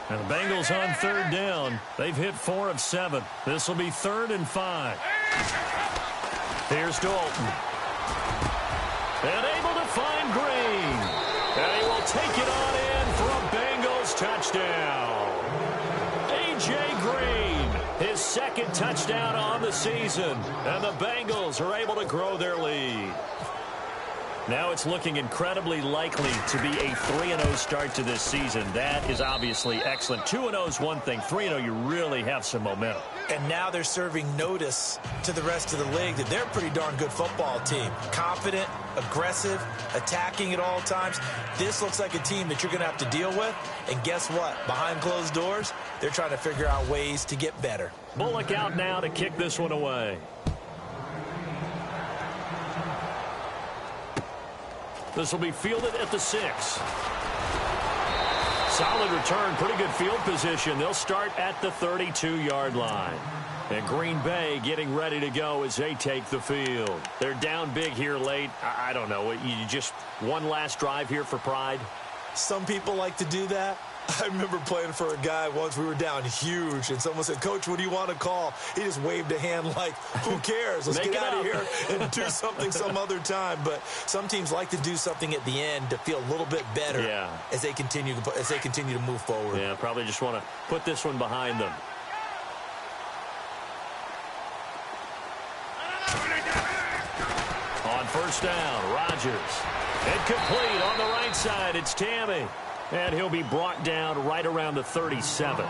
And the Bengals on third down. They've hit 4 of 7. This will be 3rd and 5. Here's Dalton. And able to find Green. And he will take it on in for a Bengals touchdown. A.J. Green, his second touchdown on the season. And the Bengals are able to grow their lead. Now it's looking incredibly likely to be a 3-0 start to this season. That is obviously excellent. 2-0 is one thing. 3-0, you really have some momentum. And now they're serving notice to the rest of the league that they're a pretty darn good football team. Confident, aggressive, attacking at all times. This looks like a team that you're going to have to deal with. And guess what? Behind closed doors, they're trying to figure out ways to get better. Bullock out now to kick this one away. This will be fielded at the 6. Solid return, pretty good field position. They'll start at the 32-yard line. And Green Bay getting ready to go as they take the field. They're down big here late. I don't know. You just one last drive here for pride? Some people like to do that. I remember playing for a guy once. We were down huge, and someone said, "Coach, what do you want to call?" He just waved a hand like, who cares? Let's get out of here and do something some other time. But some teams like to do something at the end to feel a little bit better as they continue to move forward. Yeah, probably just want to put this one behind them. On first down, Rodgers. Incomplete on the right side. It's Tammy. And he'll be brought down right around the 37.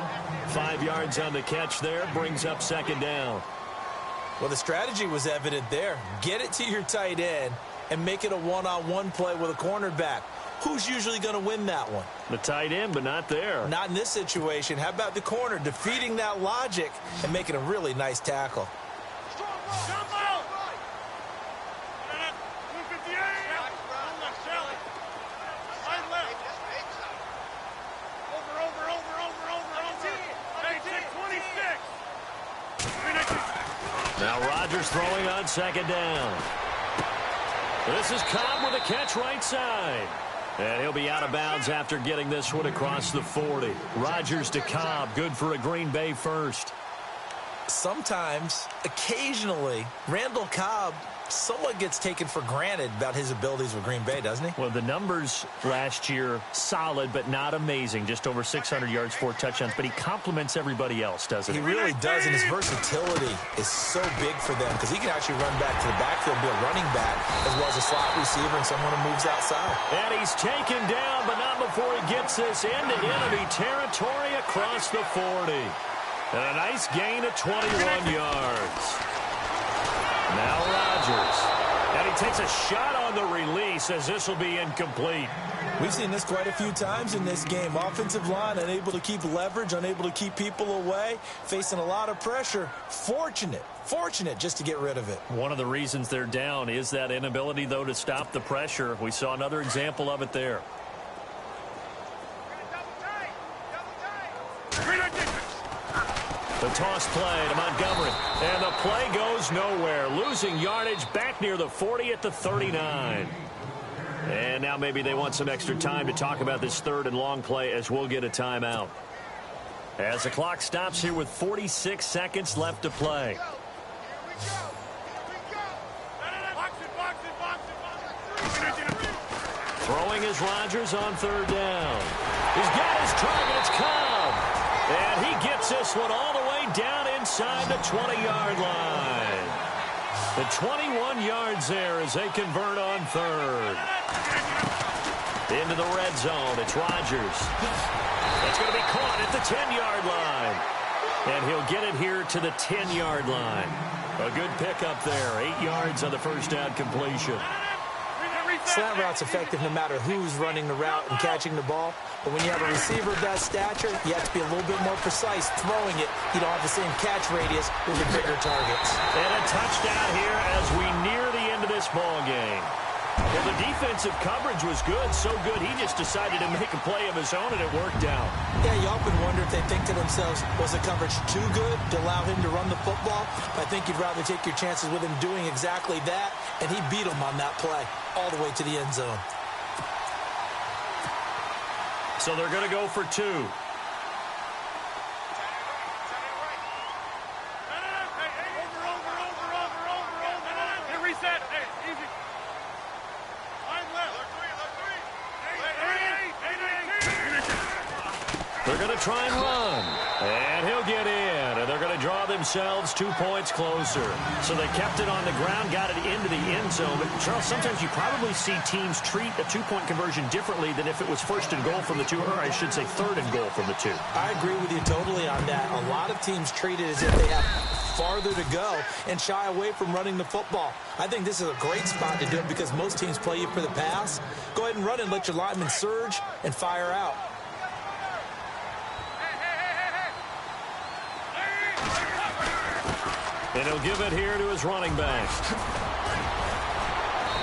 5 yards on the catch there. Brings up second down. Well, the strategy was evident there. Get it to your tight end and make it a one-on-one play with a cornerback. Who's usually going to win that one? The tight end, but not there. Not in this situation. How about the corner defeating that logic and making a really nice tackle? Now Rodgers throwing on second down. This is Cobb with a catch right side. And he'll be out of bounds after getting this one across the 40. Rodgers to Cobb, good for a Green Bay first. Sometimes, occasionally, Randall Cobb somewhat gets taken for granted about his abilities with Green Bay, doesn't he? Well, the numbers last year, solid but not amazing. Just over 600 yards, 4 touchdowns. But he complements everybody else, doesn't he? He really does, and his versatility is so big for them because he can actually run back to the backfield and be a running back as well as a slot receiver and someone who moves outside. And he's taken down, but not before he gets this into enemy territory across the 40. And a nice gain of 21 yards. Now Rodgers. And he takes a shot on the release as this will be incomplete. We've seen this quite a few times in this game. Offensive line unable to keep leverage, unable to keep people away, facing a lot of pressure. Fortunate just to get rid of it. One of the reasons they're down is that inability, though, to stop the pressure. We saw another example of it there. The toss play to Montgomery. And the play goes nowhere. Losing yardage back near the 40 at the 39. And now maybe they want some extra time to talk about this third and long play as we'll get a timeout. As the clock stops here with 46 seconds left to play. Throwing is Rodgers on third down. He's got his target. It's Cobb. And he gets this one all the way down inside the 20-yard line. The 21 yards there as they convert on third. Into the red zone. It's Rodgers. That's going to be caught at the 10-yard line. And he'll get it here to the 10-yard line. A good pickup there. 8 yards on the first down completion. Slant route's effective no matter who's running the route and catching the ball. But when you have a receiver of that stature, you have to be a little bit more precise throwing it. You don't have the same catch radius with the bigger targets. And a touchdown here as we near the end of this ball game. Well, the defensive coverage was good, so good he just decided to make a play of his own, and it worked out. Yeah, you often wonder if they think to themselves, was the coverage too good to allow him to run the football? I think you'd rather take your chances with him doing exactly that, and he beat him on that play all the way to the end zone. So they're going to go for two. They're going to try and run. And he'll get in. And they're going to draw themselves 2 points closer. So they kept it on the ground, got it into the end zone. But, Charles, sometimes you probably see teams treat a two-point conversion differently than if it was first and goal from the two, or I should say third and goal from the two. I agree with you totally on that. A lot of teams treat it as if they have farther to go and shy away from running the football. I think this is a great spot to do it because most teams play you for the pass. Go ahead and run and let your linemen surge and fire out. And he'll give it here to his running back.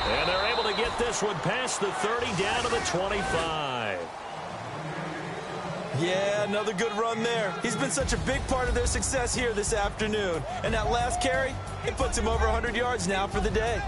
And they're able to get this one past the 30 down to the 25. Yeah, another good run there. He's been such a big part of their success here this afternoon. And that last carry, it puts him over 100 yards now for the day.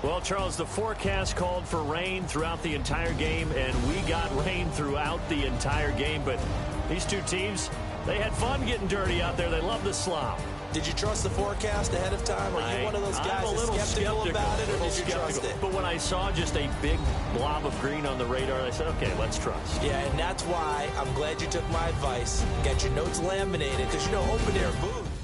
Well, Charles, the forecast called for rain throughout the entire game, and we got rain throughout the entire game. But these two teams, they had fun getting dirty out there. They love the slop. Did you trust the forecast ahead of time? Are you one of those guys that's skeptical about it, or did you trust it? But when I saw just a big blob of green on the radar, I said, okay, let's trust. Yeah, and that's why I'm glad you took my advice. Get your notes laminated, because, you know, open-air booth.